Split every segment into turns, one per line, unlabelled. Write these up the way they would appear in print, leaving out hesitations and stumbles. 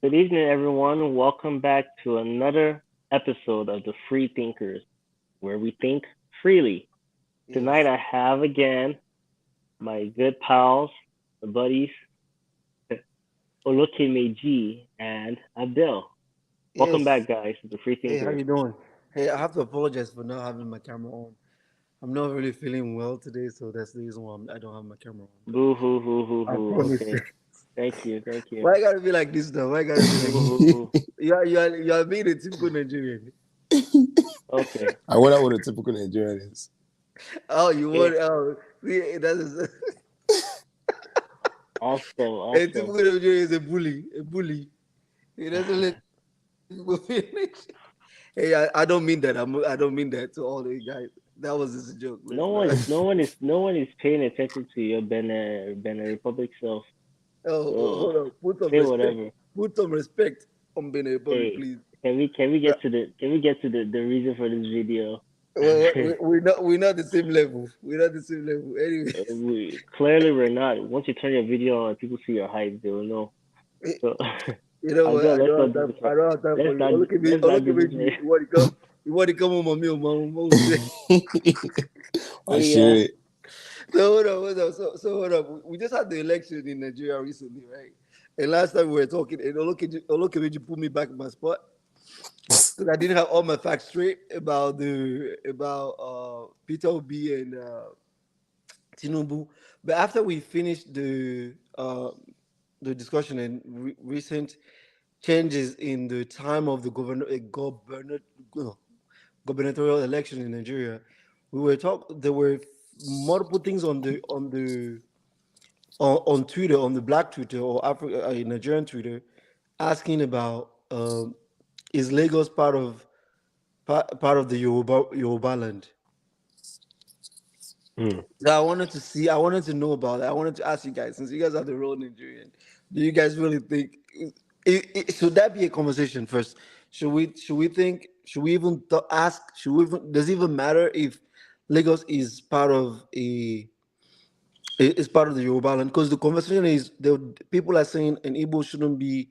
Good evening, everyone. Welcome back to another episode of the Free Thinkers, where we think freely. Tonight,
Yes.
I have again my good pals, the buddies, Olokemeji and Abdel. Welcome
Yes.
back, guys, to the Free
Hey, how
Thinkers.
you doing? Hey, I have to apologize for not having my camera on. I'm not really feeling well today, so that's the reason why I don't have my camera on. But
Boo hoo hoo hoo
I
hoo.
promise.
Okay. Thank you. Thank you.
Why you gotta be like this though? Why you gotta be like
Boo
this?
hoo hoo.
You are being a typical Nigerian.
Okay.
I wonder what a typical Nigerian is.
Oh, you
Yeah.
want? Oh, see, that is
Also,
a
also.
typical Nigerian is a bully. A bully. He doesn't let people finish. Hey, I don't mean that. I don't mean that to all the guys. That was just a joke.
No
Let's
one,
not.
no one is paying attention to your Benin Republic self.
Oh,
So
hold on. Put some
say
respect.
whatever.
Put some respect on Benin Republic,
Hey,
please.
can we
Uh,
get to the reason for this video?
we're not the same level. We're not the same level. Anyway,
Clearly we're not. Once you turn your video on and people see your height, they will know. So
you know what?
Abdul,
I don't have time. I don't have time for you.
let's
Oh,
not
look at
do
me.
this right.
You want to come? You want to come on my meal, man?
Oh
I
yeah.
should.
So hold on. So hold on. We just had the election in Nigeria recently, right? And last time we were talking, and Olokemeji put me back in my spot because I didn't have all my facts straight about Peter Obi and Tinubu. But after we finished the discussion and recent changes in the time of the gubernatorial election in Nigeria, we were talk. There were multiple things on Twitter, on the Black Twitter or Africa Nigerian Twitter, asking about is Lagos part of the Yoruba land.
Hmm.
So I wanted to know about that. I wanted to ask you guys, since you guys are the real Nigerian, do you guys really think should that be a conversation first? Should we even ask? Does it even matter if Lagos is part of the Yoruba land? Because the conversation is people are saying an Igbo shouldn't be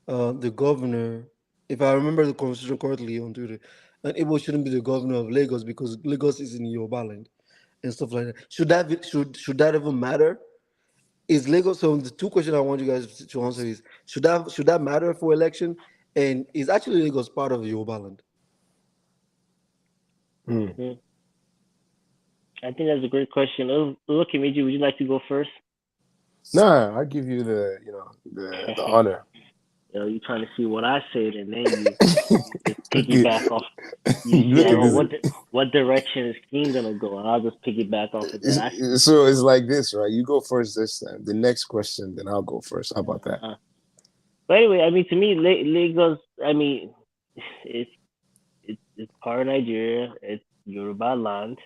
the governor. If I remember the conversation correctly on Twitter, an Igbo shouldn't be the governor of Lagos because Lagos is in Yoruba land and stuff like that. Should that even matter? Is Lagos? So the two questions I want you guys to answer is should that matter for election? And is actually Lagos part of Yoruba land?
Hmm.
Hmm. I think that's a great question. Look, Meiji, would you like to go first?
Nah, I give you the honor.
You're trying to see what I said, and then you just
Look at
piggyback off. You see,
look at this.
what direction is King gonna go, and I'll just piggyback off of that.
So it's like this, right? You go first this time. The next question, then I'll go first. How about that?
Uh, but anyway, I mean, to me, Lagos, I mean, it's it's part of Nigeria. It's Yoruba land.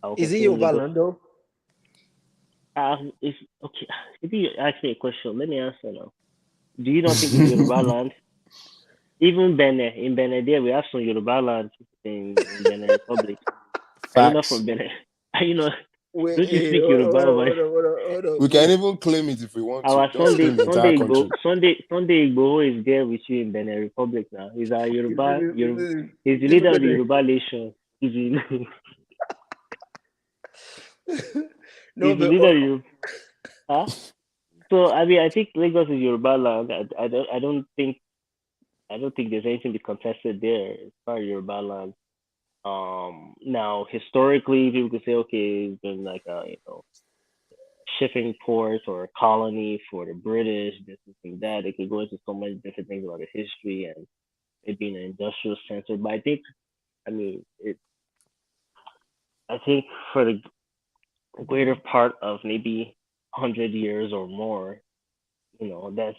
I will
Is it
consider
Yoruba
Lagos.
land though?
If okay, if you ask me a question, let me answer now. Do you not think it's Yoruba land? Even Benin, in Benin, there we have some Yoruba land in Benin Republic. Are you not from
Facts.
Benin? Are you not?
Wait,
Don't you
hey,
speak Yoruba over
hold on,
We can
wait.
even claim it if we want to.
our
Just claim the entire country.
Sunday Igboho is there with you in Benin Republic now. He's our Yoruba. He's the leader
Typical
of the Yoruba nation.
no,
He's the
but
leader of Yoruba. Huh? So I mean, I think Lagos is Yoruba land. I don't think there's anything to be contested there. It's part of Yoruba land. Now historically, people could say, okay, it's been like a shipping port or a colony for the British, this and that. It could go into so many different things about the history and it being an industrial center. But I mean, I think for the greater part of maybe 100 years or more, that's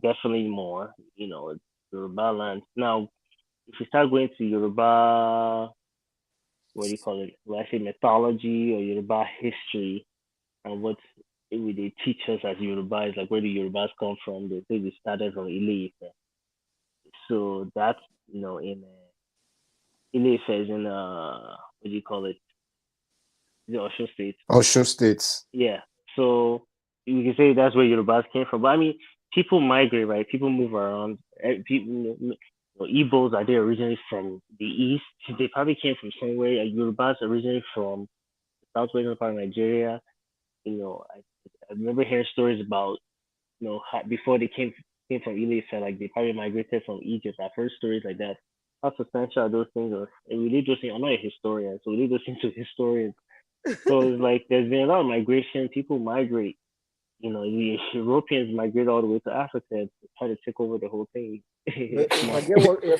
definitely more. It's Yoruba land. Now, if you start going to Yoruba, what do you call it? Well, I say mythology or Yoruba history, and what would they teach us as Yorubas, like where the Yorubas come from. They say we started from Ile. So that's in Ile is in what do you call it? The Osun State.
Ocean states.
Yeah. So we can say that's where Yorubas came from. But I mean, people migrate, right? People move around. People, Igbos are they originally from the east? They probably came from somewhere. Yorubas originally from the southwestern part of Nigeria. I remember hearing stories about how, before they came from Ilefe, like they probably migrated from Egypt. I've heard stories like that. How substantial are those things? And we leave those things. I'm not a historian, so we leave those things to historians. So it's like there's been a lot of migration. People migrate. The Europeans migrate all the way to Africa to try to take over the whole thing.
But
Come on.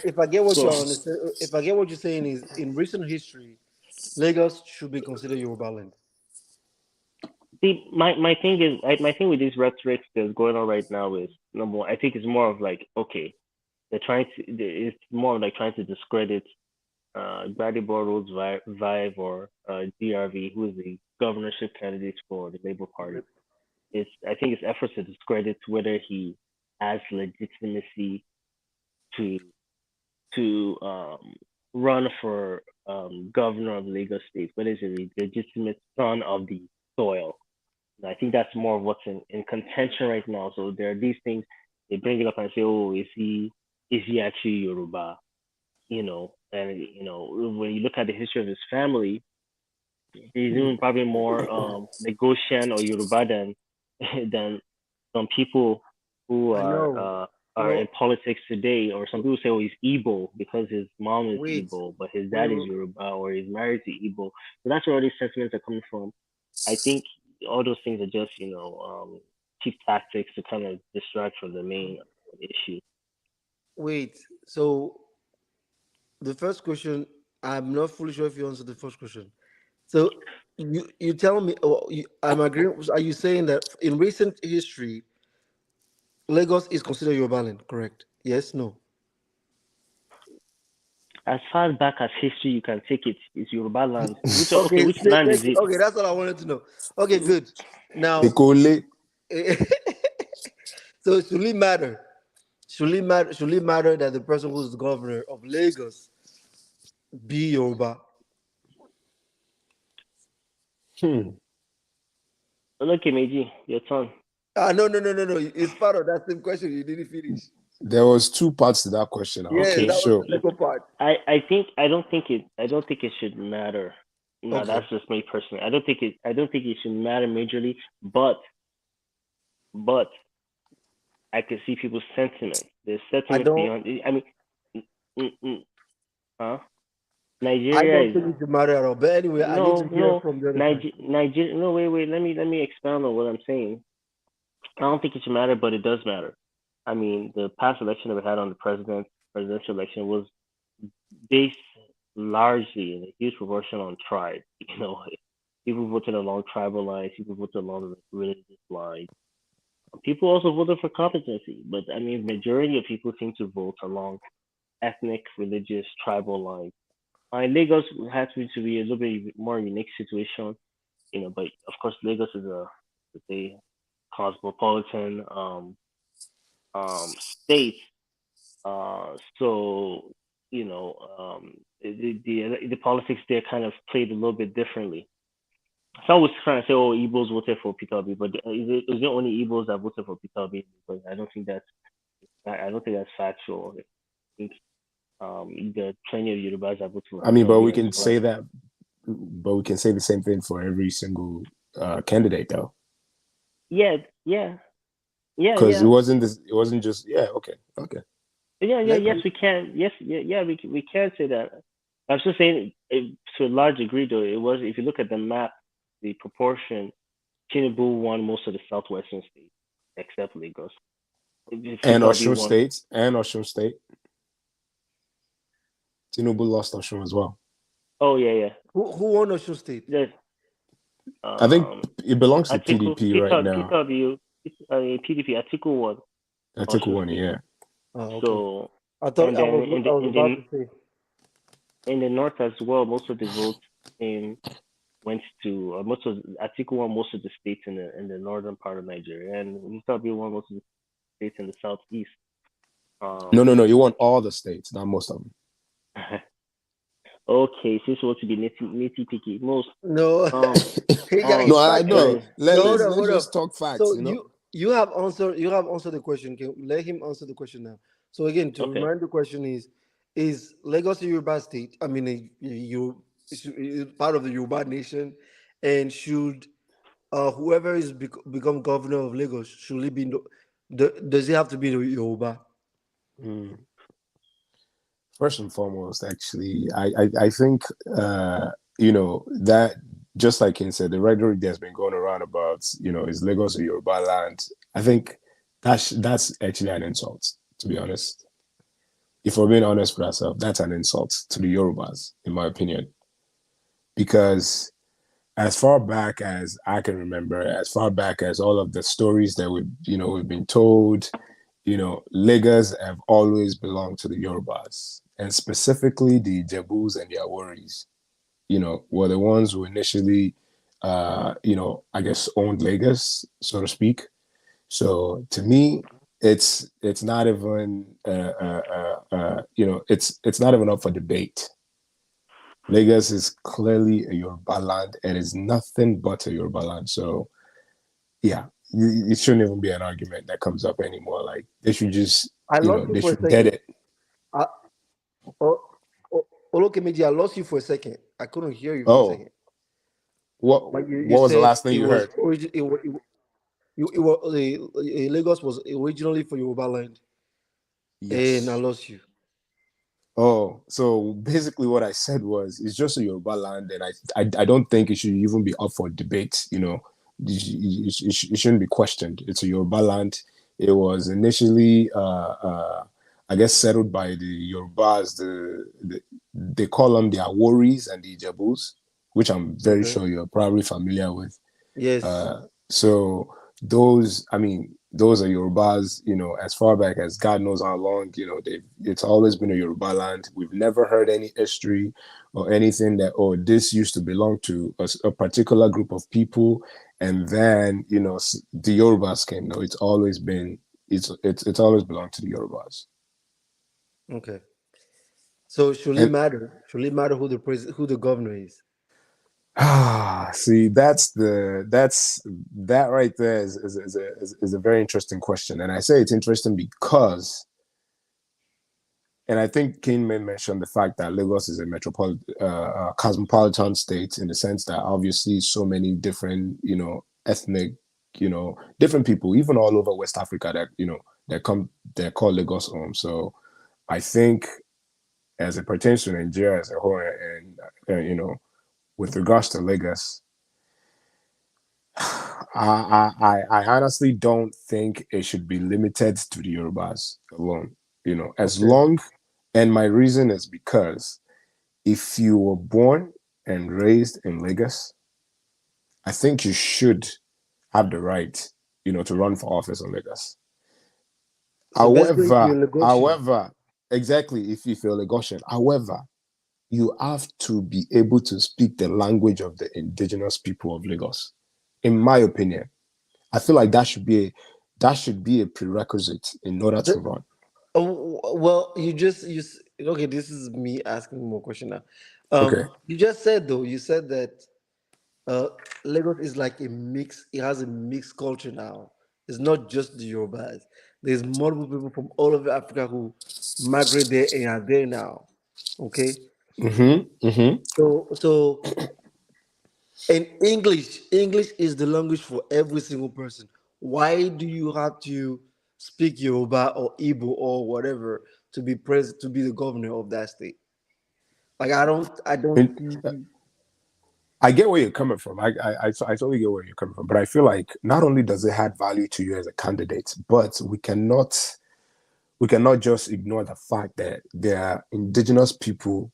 if I get what
So
you're understand, if I get what you're saying is in recent history, Lagos should be considered Yoruba land.
see, my thing is, my thing with these rhetoric that's going on right now is number one. I think it's more of like, okay, it's more of like trying to discredit Grady Bortles Vive or DRV, who is the governorship candidate for the Labour Party. I think it's efforts to discredit whether he has legitimacy to run for governor of Lagos State, whether he's a legitimate son of the soil. And I think that's more of what's in contention right now. So there are these things they bring it up and say, oh, is he actually Yoruba? And when you look at the history of his family, he's even probably more Lagosian or Yoruba than than some people who
I know.
are in
No,
politics today, or some people say, oh, he's Igbo because his mom is
wait,
Igbo, but his
wait,
dad is
wait.
Yoruba, or he's married to Igbo. So that's where all these sentiments are coming from. I think all those things are just cheap tactics to kind of distract from the main issue.
Wait. So the first question, I'm not fully sure if you answered the first question. So you tell me, I'm agreeing. Are you saying that in recent history, Lagos is considered Yoruba land? Correct? Yes. No.
As far back as history you can take it, is Yoruba land. Okay,
Okay.
which land is it?
Okay. That's all I wanted to know. Okay. Good. Now,
Ekole.
so should it matter? Should it matter? Should it matter that the person who's the governor of Lagos be Yoruba?
Hmm.
Okay, Meiji, your turn.
Ah, no, no, no, no, no. It's part of that same question. You didn't finish.
There was two parts to that question.
Yes,
Okay,
Okay,
that was
sure.
the second part.
I don't think it should matter. No,
Okay.
that's just me personally. I don't think it should matter majorly, but I can see people's sentiments. There's
I
sentiments
don't.
beyond. I mean, mm, mm, mm, huh?
I
Nigeria
don't
is
think it should matter at all. But anyway, I need to hear
no
from the other side.
Nigeria. No, wait. Let me expound on what I'm saying. I don't think it should matter, but it does matter. I mean, the past election that we had on the presidential election was based largely in a huge proportion on tribe. People voted along tribal lines, people voted along the religious lines. People also voted for competency, but I mean, majority of people seem to vote along ethnic, religious, tribal lines. Lagos has to be a little bit more unique situation, but of course, Lagos is a cosmopolitan state. So the politics there kind of played a little bit differently. Some was trying to say, "Oh, Igbos voted for Peter Obi," but is it only Igbos that voted for Peter Obi? Because I don't think that's factual. I think there are plenty of Yorubas that voted for
I mean,
Peter
but
Obi
we
as
can
well.
say that, but we can say the same thing for every single candidate, though,
Yeah, yeah, yeah,
because
yeah,
it wasn't just Okay, okay.
yeah.
Let
Yes,
me.
we can. Yes, yeah. We can say that. I'm just saying, to a large degree, though, it was. If you look at the map, the proportion, Tinubu won most of the southwestern states except Lagos.
And
Peter Obi
Osun
won.
State, Tinubu lost Osun as well.
Oh yeah.
Who won Osun State?
There's
I think
um
it belongs to
Atiku,
PDP right
Peter
now.
Obi, PDP, Atiku won
Atiku
Osun
won it,
State.
yeah.
Oh, okay.
So
I thought
and then
I was about to say.
in the north as well, most of the votes came went to most of Atiku won most of the states in the northern part of Nigeria, and Peter Obi won most of the states in the southeast.
No,
Um,
no, no. You won all the states, not most of them.
okay, since you want to be nitty picky, most
No,
um
he got
No,
his
um
I
facts right.
know.
and
No,
Let's
hold
let's
up.
just talk facts.
So You have answered the question. Okay, let him answer the question now. So again, to
Okay.
remind the question is Lagos a Yoruba state? I mean, part of the Yoruba nation, and should whoever become governor of Lagos should he be? Does he have to be the Yoruba?
Mm. First and foremost, actually, I think that just like Ken said, the rhetoric that's been going around about is Lagos or Yoruba land. I think that's actually an insult, to be honest. If we're being honest with ourselves, that's an insult to the Yorubas, in my opinion, because as far back as I can remember, as far back as all of the stories that we've been told, Lagos have always belonged to the Yorubas, and specifically the Jebus and the Aworis. Were the ones who initially, I guess owned Lagos, so to speak. So to me, it's not even, it's not even up for debate. Lagos is clearly a Yoruba land and is nothing but a Yoruba land. So yeah, it shouldn't even be an argument that comes up anymore. Like they should just,
I lost you
they
for a
should dead
second.
it.
I, oh, oh, Olokemeji, I lost you for a second. I couldn't hear you for a
Oh,
second.
what
Like you
what was the
said,
last thing you heard?
it was Lagos was originally for Yoruba land, and I
Yes.
lost you.
Oh, so basically what I said was it's just a Yoruba land, and I don't think it should even be up for debate. It shouldn't be questioned. It's a Yoruba land. It was initially, I guess, settled by the Yorubas. They call them the Aworis and the Ijebus, which I'm very
Okay.
sure you're probably familiar with.
Yes.
So those are Yorubas, as far back as God knows how long, it's always been a Yoruba land. We've never heard any history or anything that, oh, this used to belong to a particular group of people. And then, the Yorubas came. No, it's always belonged to the Yorubas.
Okay. So should it
And
matter? Should it matter who the governor is?
see, that right there is a very interesting question. And I say it's interesting because, and I think King may mention the fact that Lagos is a cosmopolitan state in the sense that obviously so many different, ethnic, different people, even all over West Africa that call Lagos home. So I think as it pertains to Nigeria as a whole, and with regards to Lagos, I honestly don't think it should be limited to the Yorubas alone. As
Okay.
long, and my reason is because if you were born and raised in Lagos, I think you should have the right, to run for office in Lagos.
So basically, you're
However,
Lagosian.
however, exactly if you're Lagosian, however, you have to be able to speak the language of the indigenous people of Lagos. In my opinion, I feel like that should be a prerequisite in order to
The-
run.
oh, well, okay. This is me asking more question now.
Okay.
You just said though. You said that uh, Lagos is like a mix. It has a mixed culture now. It's not just the Yorubas. There's multiple people from all over Africa who migrate there and are there now. Okay,
Mm-hmm. Mm-hmm.
so and English is the language for every single person. Why do you have to speak Yoruba or Igbo or whatever to be president to be the governor of that state? Like I don't
And
see.
I get where you're coming from. I totally get where you're coming from. But I feel like not only does it add value to you as a candidate, but we cannot just ignore the fact that there are indigenous people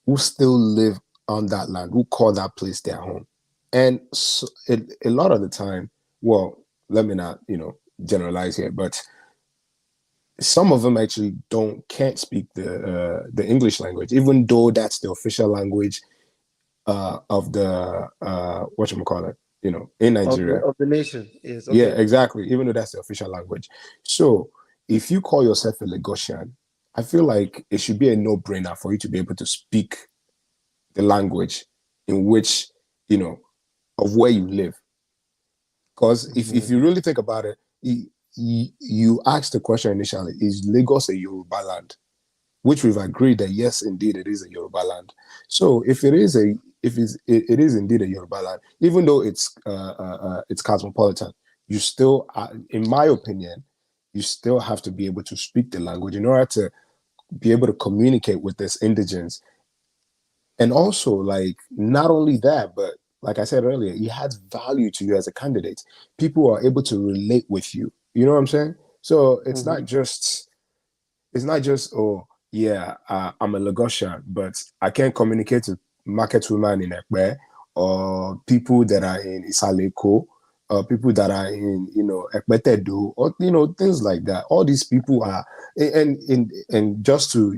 who still live on that land, who call that place their home. And so, a lot of the time, well, let me not, generalize here, but some of them actually can't speak the English language, even though that's the official language of the what you call it, in
of the
Nigeria.
of the nation. Yes,
Yeah,
okay.
exactly. Even though that's the official language. So if you call yourself a Lagosian, I feel like it should be a no-brainer for you to be able to speak the language in which, of where you live. Because if
Mhm.
you really think about it, you asked the question initially: is Lagos a Yoruba land? Which we've agreed that yes, indeed, it is a Yoruba land. So if it is indeed a Yoruba land, even though it's cosmopolitan, you still, in my opinion, you still have to be able to speak the language in order to be able to communicate with this indigents. And also, like, not only that, but like I said earlier, it has value to you as a candidate. People are able to relate with you. You know what I'm saying? So it's not just, oh yeah, I'm a Lagosian, but I can't communicate to market women in Ekbe, or people that are in Isaleko, or people that are in Ekbetedo, or things like that. All these people are, and just to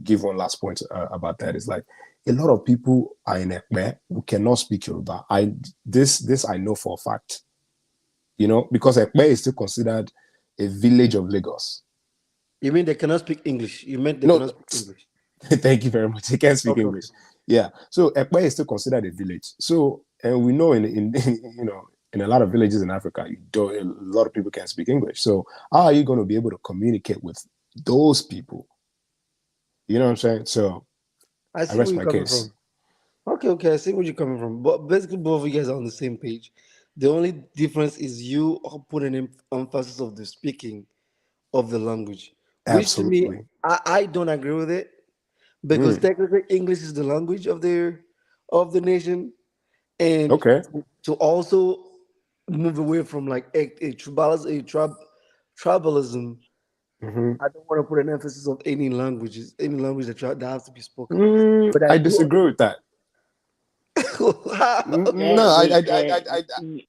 give one last point about that, is like a lot of people are in Ekbe who cannot speak Yoruba. This I know for a fact, because Ekbe is still considered a village of Lagos.
You mean they cannot speak English? You meant they
No,
cannot speak English?
thank you very much. He can't speak
Okay, okay.
English. Yeah. So Ekpe is still considered a village. So, and we know in in a lot of villages in Africa, a lot of people can't speak English. So how are you going to be able to communicate with those people? You know what I'm saying? So
I
I
see where
rest
you're
my
coming
case.
from. Okay, okay, I see where you're coming from. But basically, both of you guys are on the same page. The only difference is you are putting emphasis of the speaking of the language, which to me,
Absolutely.
I don't agree with it because
Mm,
technically English is the language of the nation, and
okay.
to also move away from like tribalism.
Mhm.
I don't want to put an emphasis of any language that has to be spoken. But I
I
do.
disagree with that. No,
Wait,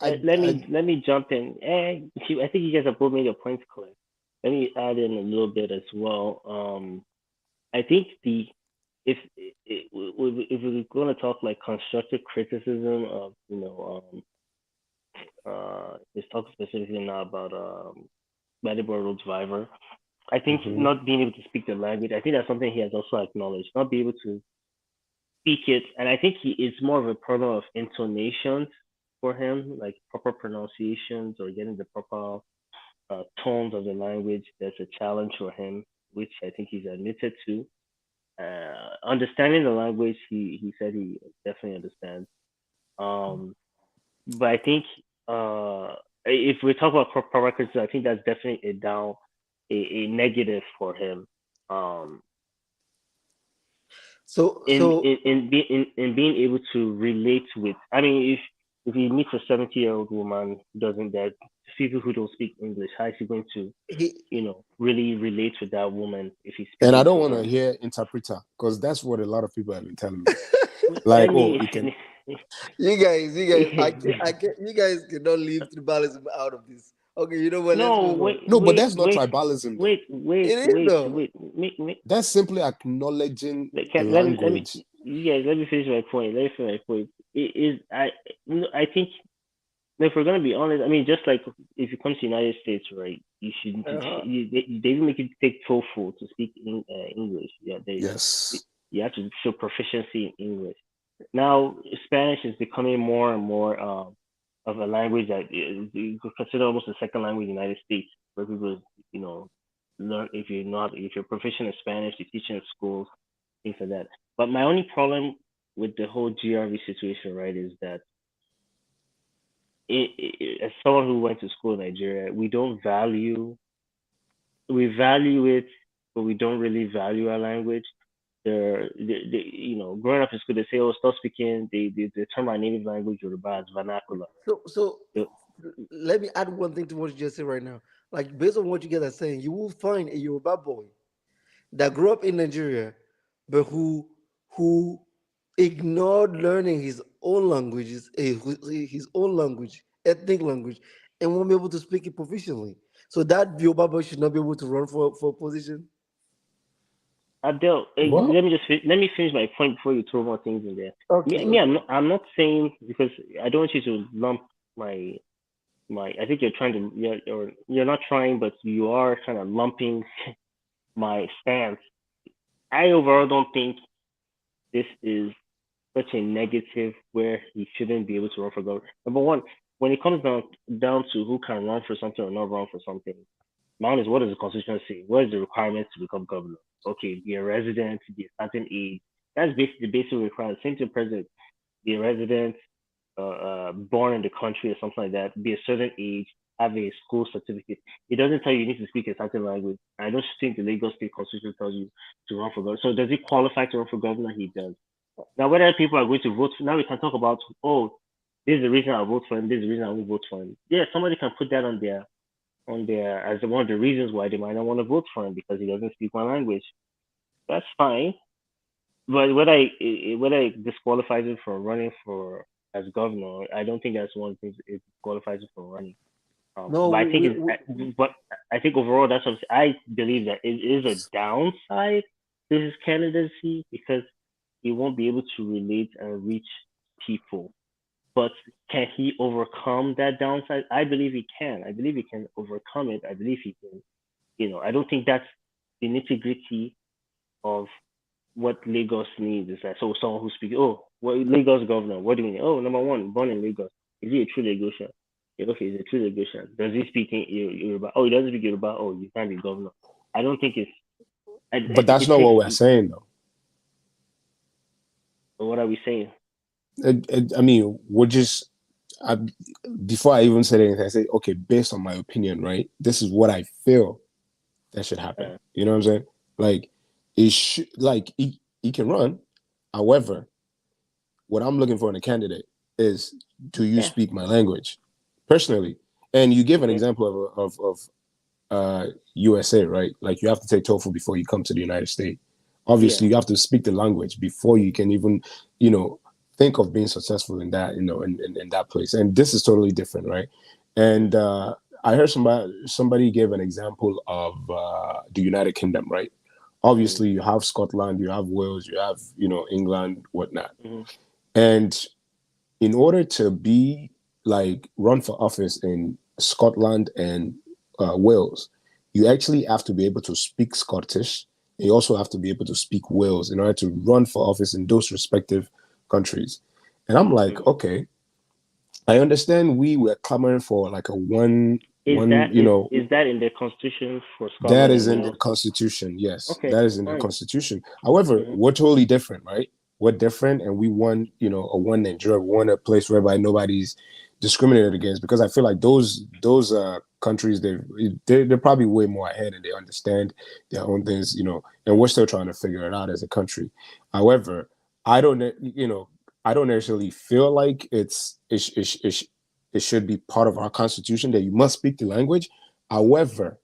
I
let me jump in. I think you guys have both made your points clear. Let me add in a little bit as well. I think the if we're going to talk like constructive criticism of let's talk specifically now about Matador Road Driver. I think
Mhm.
not being able to speak the language, I think that's something he has also acknowledged. Not be able to speak it, and I think it's more of a problem of intonations for him, like proper pronunciations or getting the proper tones of the language. That's a challenge for him, which I think he's admitted to. Understanding the language, he said he definitely understands. Um, but I think if we talk about proper records, I think that's definitely a negative for him. Um,
So so
in being able to relate with, I mean, if he meets a 70-year-old woman who doesn't, that people who don't speak English, how is he going to
he
really relate with that woman if he's
And I
speaking
don't
to
want to
her?
hear interpreter, because that's what a lot of people have been telling me.
I
Like, oh,
mean,
you can.
you guys, I can't, you guys cannot leave tribalism out of this. Okay, you know what? Let's
no,
move on.
No, but that's not tribalism, though.
It is though.
That's simply acknowledging the
Let me,
language.
you guys, let me finish my point. Let me finish my point. It is, I think, if we're gonna be honest, I mean, just like if you come to the United States, right, you should,
Uh-huh.
they even make you take TOEFL to speak English. Yeah,
Yes.
you have to show proficiency in English. Now, Spanish is becoming more and more of a language that is considered almost a second language in the United States, where people, you know, learn if you're proficient in Spanish, you teach in schools, things like that. But my only problem with the whole GRV situation, right, is that as someone who went to school in Nigeria, we value it, but we don't really value our language. Growing up in school, they say, "Oh, stop speaking." They term our native language Yoruba as vernacular.
So
So,
let me add one thing to what you just said right now. Like based on what you guys are saying, you will find a Yoruba boy that grew up in Nigeria, but who ignored learning his own languages, his own language, ethnic language, and won't be able to speak it proficiently. So that Yoruba boy should not be able to run for a position.
Abdel,
Well,
let me finish my point before you throw more things in there.
Okay,
Me,
okay.
I'm not saying, because I don't want you to lump my I think you're trying to, you're not trying, but you are kind of lumping my stance. I overall don't think this is such a negative where he shouldn't be able to run for governor. Number one, when it comes down to who can run for something or not run for something, mine is what does the constitution say? What is the requirement to become governor? Okay, be a resident, be a certain age. That's basically the basic requirement. Same thing, president, be a resident, born in the country or something like that, be a certain age, have a school certificate. It doesn't tell you you need to speak a certain language. I don't think the Lagos State Constitution tells you to run for governor. So does he qualify to run for governor? He does. Now, whether people are going to vote, now we can talk about, oh, this is the reason I vote for him, this is the reason I won't vote for him. Yeah, somebody can put that on their as one of the reasons why they might not want to vote for him because he doesn't speak my language. That's fine. But whether it disqualifies him from running for as governor, I don't think that's one of the things it disqualifies him from running.
No,
But I think but I think overall that's what I believe that it is a downside to his candidacy because he won't be able to relate and reach people. But can he overcome that downside? I believe he can. I believe he can overcome it. I believe he can. I don't think that's the nitty gritty of what Lagos needs. Is that so someone who speaks, oh, what Lagos governor, what do you mean? Oh, number one, born in Lagos. Is he a true Lagosian? Yeah, okay, he's a true Lagosian. Does he speak in Yoruba? Oh, he doesn't speak Yoruba. Oh, you can't be governor. I don't think it's.
But that's
it
not
takes.
what we're saying, though.
What are we saying?
I mean, we're just. Before I even said anything, I said, okay, based on my opinion, right? This is what I feel that should happen. You know what I'm saying? Like, he can run. However, what I'm looking for in a candidate is, do you speak my language? Personally. And you give an example of USA, right? Like, you have to take TOEFL before you come to the United States. Obviously, you have to speak the language before you can even, think of being successful in that, in that place. And this is totally different, right? And I heard somebody gave an example of the United Kingdom, right? Obviously, you have Scotland, you have Wales, you have, England, whatnot. And in order to be run for office in Scotland and Wales, you actually have to be able to speak Scottish. You also have to be able to speak Wales in order to run for office in those respective countries. And I'm like, okay, I understand we were clamoring for like a one,
Is that in the constitution for Scotland?
That is in the constitution, yes.
Okay,
that is in the constitution. However, we're totally different, right? We're different, and we want, a one Nigeria, we want a place whereby nobody's discriminated against, because I feel like those countries, they're probably way more ahead and they understand their own things, and we're still trying to figure it out as a country. However, I don't necessarily feel like it should be part of our constitution that you must speak the language. However,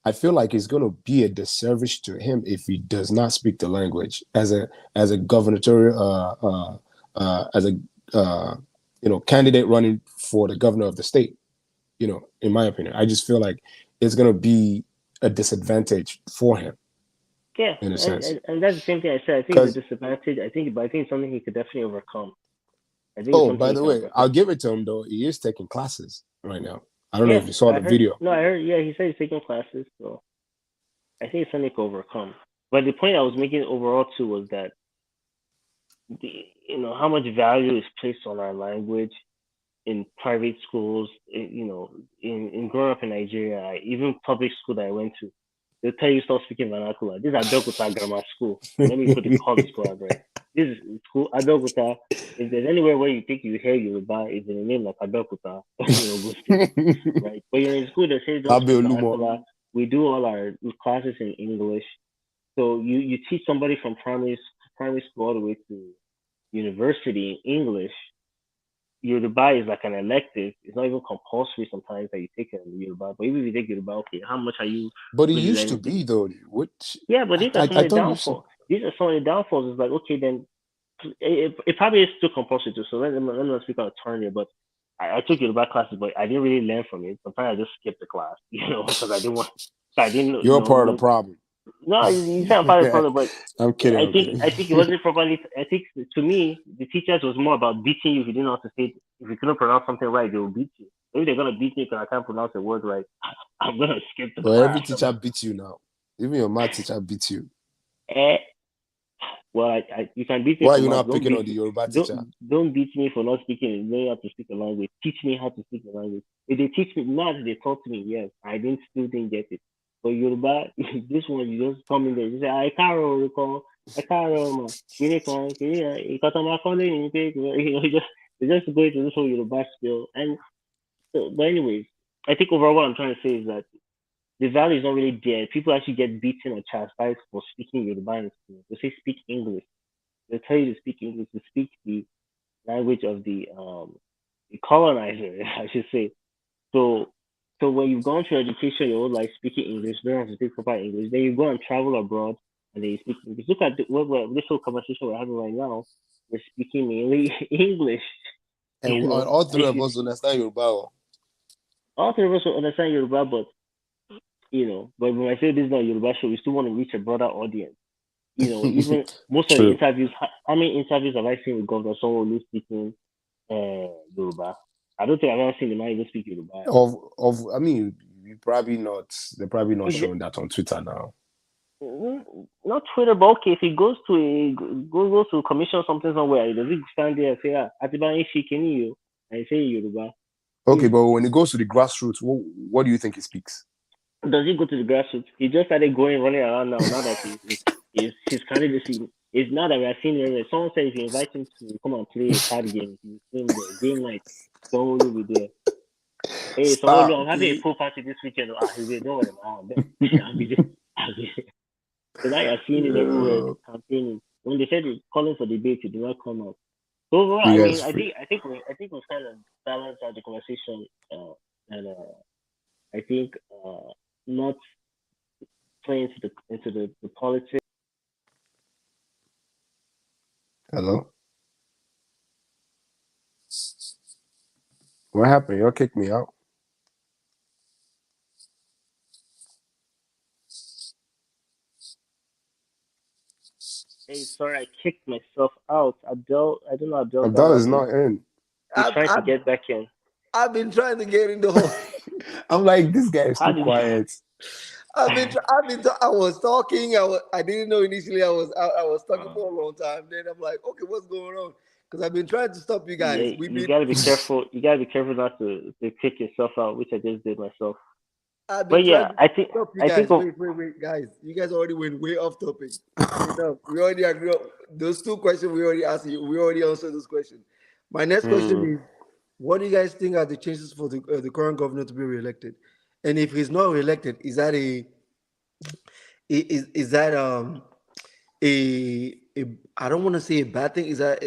I feel like it's going to be a disservice to him if he does not speak the language as a gubernatorial candidate running for the governor of the state. In my opinion, I just feel like it's going to be a disadvantage for him.
Yeah,
in a sense.
And that's the same thing I said. I think it's a disadvantage. But I think it's something he could definitely overcome.
By the way, I'll give it to him though. He is taking classes right now. I don't know if you saw the video.
No, I heard. Yeah, he said he's taking classes. So I think it's something to overcome. But the point I was making overall too was that how much value is placed on our language in private schools. In growing up in Nigeria, even public school that I went to, they'll tell you stop speaking vernacular. This is Abeokuta Grammar School. Let me put the college school address. This is school Abeokuta. If there's anywhere where you think you hear Yoruba, it's in a name like Abeokuta, right? But you're in school that says don't speak vernacular. We do all our classes in English. So you teach somebody from primary school all the way to university in English. Yoruba is like an elective. It's not even compulsory sometimes that you take Yoruba. But even if you take Yoruba, okay, how much are you?
But it used to be though.
Yeah, but these are some of the downfalls. These are some of the downfalls. It's like, okay, then it probably is still compulsory too. So let me not speak out of turn here, but I took Yoruba classes, but I didn't really learn from it. Sometimes I just skipped the class, because I didn't want. I didn't.
You're part of the problem.
No, you sound part of the problem, but
I'm kidding.
I think it wasn't properly. I think to me, the teachers was more about beating you if you didn't know how to say it. If you couldn't pronounce something right, they will beat you. Maybe they're gonna beat me because I can't pronounce a word right. I'm gonna skip the class.
Every teacher beats you now. Even your math teacher beats you.
Well, you can beat me
Why are
for
you
math.
not picking on the Yoruba teacher?
Don't beat me for not speaking, knowing how to speak a language. Teach me how to speak a language. If they teach me math, they taught me. Yes, I still didn't get it. But Yoruba, this one you just come in there. You say, I can't call, I can't ma. Unicorn, you got my calling, you just go into this whole Yoruba spiel. And but anyways, I think overall what I'm trying to say is that the value is not really there. People actually get beaten or chastised for speaking Yoruba in school. They say speak English. They tell you to speak English, to speak the language of the colonizer, I should say. So so when you've gone through education your whole life speaking English, learn how to speak proper English, then you go and travel abroad and then you speak English. Look at this whole conversation we're having right now. We're speaking mainly English,
And
you know.
all three of us understand Yoruba.
All three of us will understand Yoruba, but but when I say this is not a Yoruba show, we still want to reach a broader audience. Even most of the
True.
interviews, how many interviews have I seen with governors, someone who's speaking Yoruba? I don't think I've ever seen the man even speak Yoruba.
I mean, you probably not. They're probably not
Is
showing that on Twitter now.
not Twitter, but okay, if he goes to goes to commission something somewhere, does he stand there and say, Atiba Ishikini you and say Yoruba?
Okay, but when it goes to the grassroots, what do you think he speaks?
Does he go to the grassroots? He just started running around now. Now that his candidacy is now that we are seeing him. Someone said if you invite him to come and play a card game, he's in there. Game night, someone will be there. Hey, someone
Stop.
I'm having a pool party this weekend. He's there. Don't worry, I'll be there. I'll be there. So now you're seeing it everywhere, campaigning. When they said they're calling for debate, it did not come out. So overall,
You
I
guys
mean, I think we kind of balanced out the conversation, and I think not playing into the politics.
Hello? What happened? Y'all kicked me out.
Hey, sorry, I kicked myself out. Adele, I don't know Adele got
Abdul
out.
is not in.
He's
I've,
trying to
I've,
get back in.
I've been trying to get in the hole.
I'm like, this guy is
How
too
did
quiet.
I was talking. I didn't know initially. I was talking for a long time. Then I'm like, okay, what's going on? Because I've been trying to stop you guys.
Yeah, you gotta be careful. You gotta be careful not to kick yourself out, which I just did myself.
I've been
But
trying
yeah,
to
I think
stop you
I think
guys.
of,
Wait, guys. You guys already went way off topic. Enough. We already agree. Those two questions we already asked you. We already answered those questions. My next question is, what do you guys think are the chances for the current governor to be reelected? And if he's not reelected, is that is that a I don't want to say a bad thing. Is that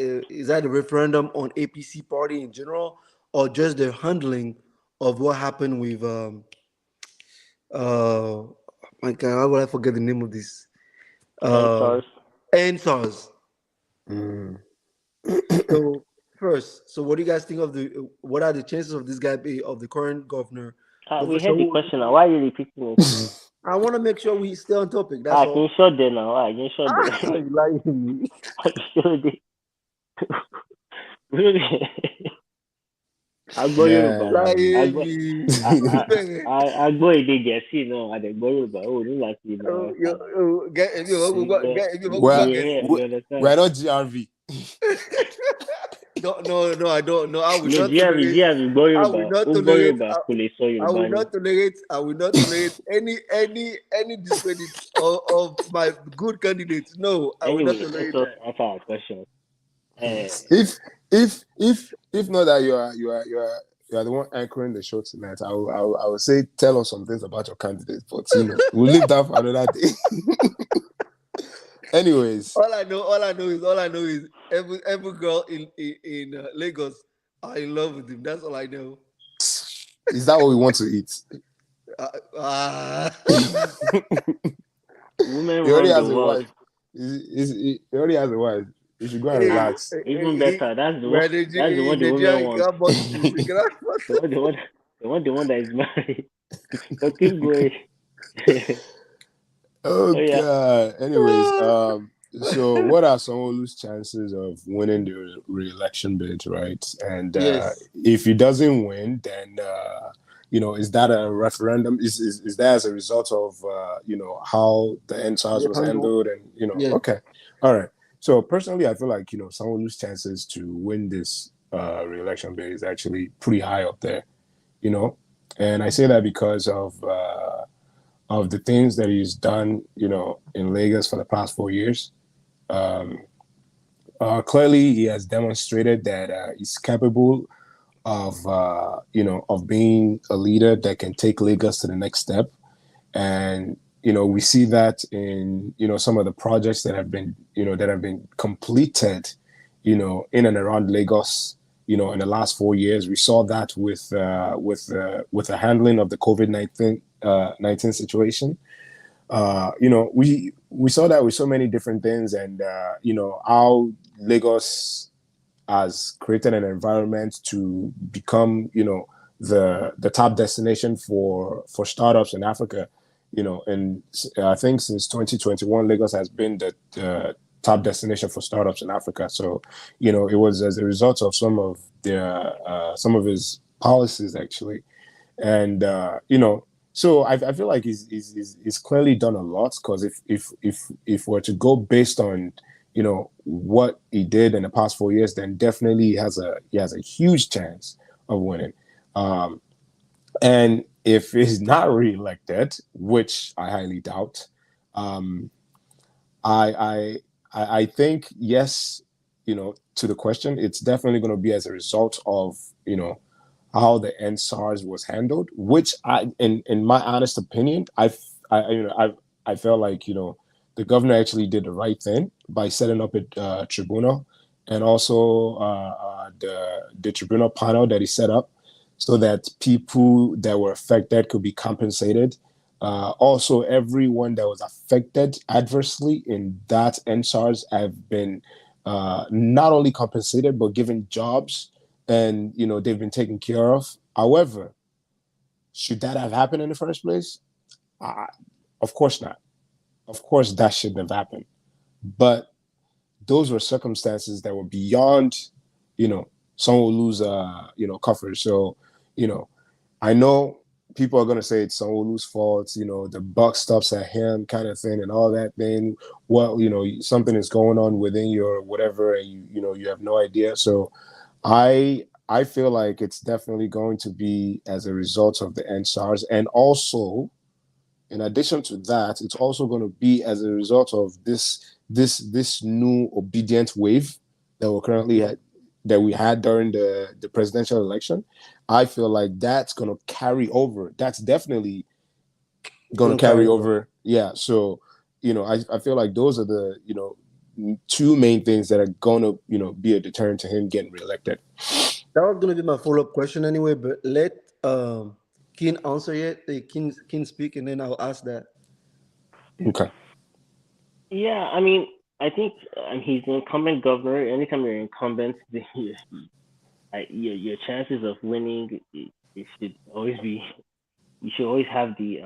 a referendum on APC party in general, or just the handling of what happened with uh my God, how would I forget the name of this?
and
Uh,
SARS.
and SARS.
Mm.
So first, so what do you guys think of the? What are the chances of this guy be of the current governor,
We
Professor?
had the question now. Why are you repeating it?
I want to make sure we stay on topic. That's
Can you
all.
show there now? Can you show there?
You lying to me.
Can you show there? Really? Agbo Yorùbá.
Man.
Lying
Agbo
me. Agbo
èdè Gẹ̀ẹ́sì náà àdẹ̀gbọ́ Yorùbá. Ó ní láti máa kà
Get if you get if you
Well,
get it.
you understand?
we're not GRV.
No, I don't. No, I will
No,
not tolerate.
GRV gbọ́
I
Yorùbá.
will not
Ó gbọ́
tolerate.
Yorùbá kò lè sọ
I
Yorùbá
will
ni.
not tolerate. I will not tolerate any discredit of my good candidates. No, I will not
Anyway, let
tolerate
us
that.
answer our question. Uh,
If not that you are the one anchoring the show tonight, I will say tell us some things about your candidate, but we'll leave that for another day. Anyways,
All I know is every girl in Lagos are in love with him. That's all I know.
is that what we want to eat?
Uh, uh,
women
He already
run the
has a
world.
wife. He already has a wife. You should go and
hey,
relax.
Even better. That's the one.
where
That's the one
in
the women
Nigeria you
want.
cannot bust this. You cannot
The one, the one, the one that is married. But keep going.
Oh
Oh yeah.
God. Anyways, so what are Sanwo-Olu's chances of winning the re-election bid, right? And
Yes.
if he doesn't win, then is that a referendum? Is that as a result of how the NSAS
The
was
handle.
handled? And
Yes.
okay, all right. So personally, I feel like Sanwo-Olu's chances to win this re-election bid is actually pretty high up there. And I say that because of the things that he's done, in Lagos for the past 4 years. Um, Clearly, he has demonstrated that he's capable of being a leader that can take Lagos to the next step. And we see that in some of the projects that have been completed, in and around Lagos, in the last 4 years. We saw that with the handling of the COVID-19 situation. We saw that with so many different things, and how Lagos has created an environment to become, the top destination for startups in Africa. And I think since 2021, Lagos has been the top destination for startups in Africa. So, it was as a result of some of his policies, actually. And so I feel like he's clearly done a lot, because if we're to go based on what he did in the past 4 years, then definitely he has a huge chance of winning. And if he's not reelected, which I highly doubt, um, I think, yes, to the question, it's definitely going to be as a result of how the NSARS was handled, which in my honest opinion, I felt like the governor actually did the right thing by setting up a tribunal, and also the tribunal panel that he set up, so that people that were affected could be compensated. Also, everyone that was affected adversely in that NSARS have been not only compensated but given jobs, and they've been taken care of. However, should that have happened in the first place? Of course not. Of course, that shouldn't have happened. But those were circumstances that were beyond, someone will lose, coverage. So, I know people are going to say it's Sanwo-Olu's fault, the buck stops at him kind of thing and all that thing. Well, something is going on within your whatever, and you have no idea. So I feel like it's definitely going to be as a result of the NSARS, and also in addition to that, it's also going to be as a result of this new obedient wave that we had during the presidential election. I feel like that's going to carry over. That's definitely going to carry over. Yeah. So, I feel like those are the, two main things that are going to, be a deterrent to him getting reelected.
That was going to be my follow-up question anyway, but let Kin answer it. Kin speak, and then I'll ask that.
Okay.
Yeah, I mean, I think he's an incumbent governor. Anytime you're incumbent, your chances of winning, it should always be, you should always have the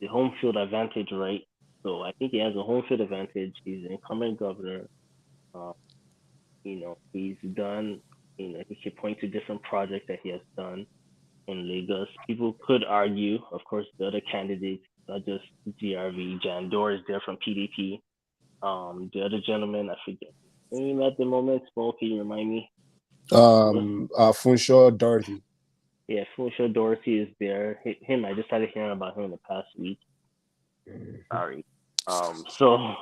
home field advantage, right? So I think he has a home field advantage. He's an incumbent governor. Uh, he's done. He should point to different projects that he has done in Lagos. People could argue, of course, the other candidates, not just GRV. Jan Dor is there from PDP. The other gentleman, I forget his name at the moment. Small, can you remind me?
Funshaw Dorothy.
Yeah, Funshaw Dorothy is there. Him, I just started hearing about him in the past week. Sorry. So,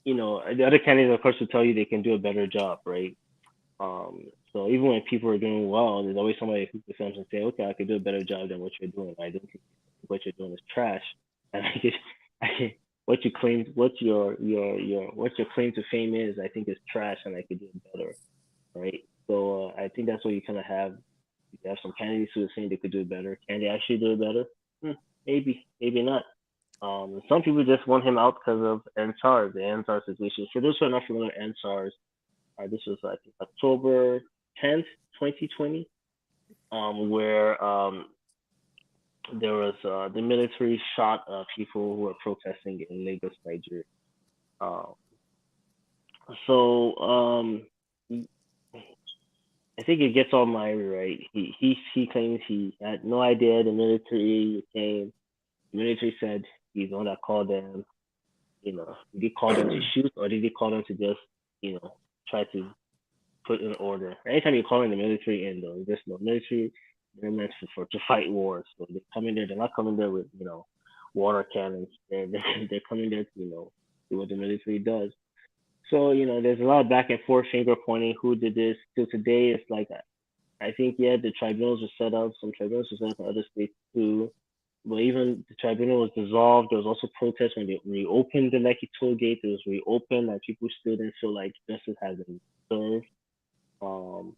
the other candidates, of course, will tell you they can do a better job, right? So even when people are doing well, there's always somebody who comes and say, "Okay, I could do a better job than what you're doing. I don't think what you're doing is trash." And what you claim, what your claim to fame is, I think is trash, and I could do it better, right? So I think that's what you kind of have. You have some candidates who are saying they could do it better. Can they actually do it better? Maybe, maybe not. Some people just want him out because of NSARS, the NSARS situation. For those who are not familiar with NSARS, this was I think October 10th, 2020, where there was the military shot people who were protesting in Lagos, Nigeria. Um, so I think it gets all Myri right. He claims he had no idea the military came. The military said he's the one that called them. did he call them to shoot or did he call them to just, try to put in order? Anytime you call in the military in, though, just military, they're meant to fight wars. So they come in there. They're not coming there with water cannons. They're coming there to do what the military does. So there's a lot of back and forth, finger pointing. Who did this? Till today, it's like I think the tribunals were set up. Some tribunals were set up in other states too. But even the tribunal was dissolved. There was also protests when they reopened the Lekki toll gate. It was reopened, and people still didn't feel like justice had been served. Um,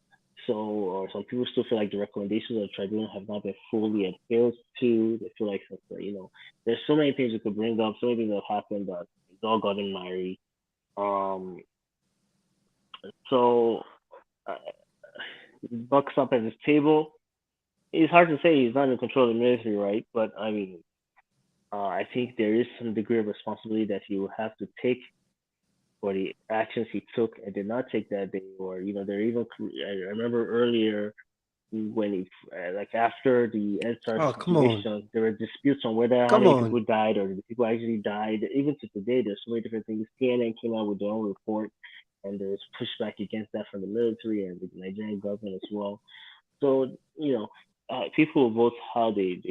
or some people still feel like the recommendations of the tribunal have not been fully adhered to. They feel like there's so many things we could bring up, so many things that have happened that it's all gotten married. Um, so uh, he bucks up at his table. It's hard to say he's not in control of the military, right? But I mean, I think there is some degree of responsibility that he will have to take for the actions he took and did not take that day. Or there even I remember earlier when like after the
Oh,
NSARS
come on.
situation, there were disputes on whether how
Come
many
on.
people died or the people actually died. Even to today, there's so many different things. CNN came out with their own report, and there's pushback against that from the military and the Nigerian government as well. So people will vote how they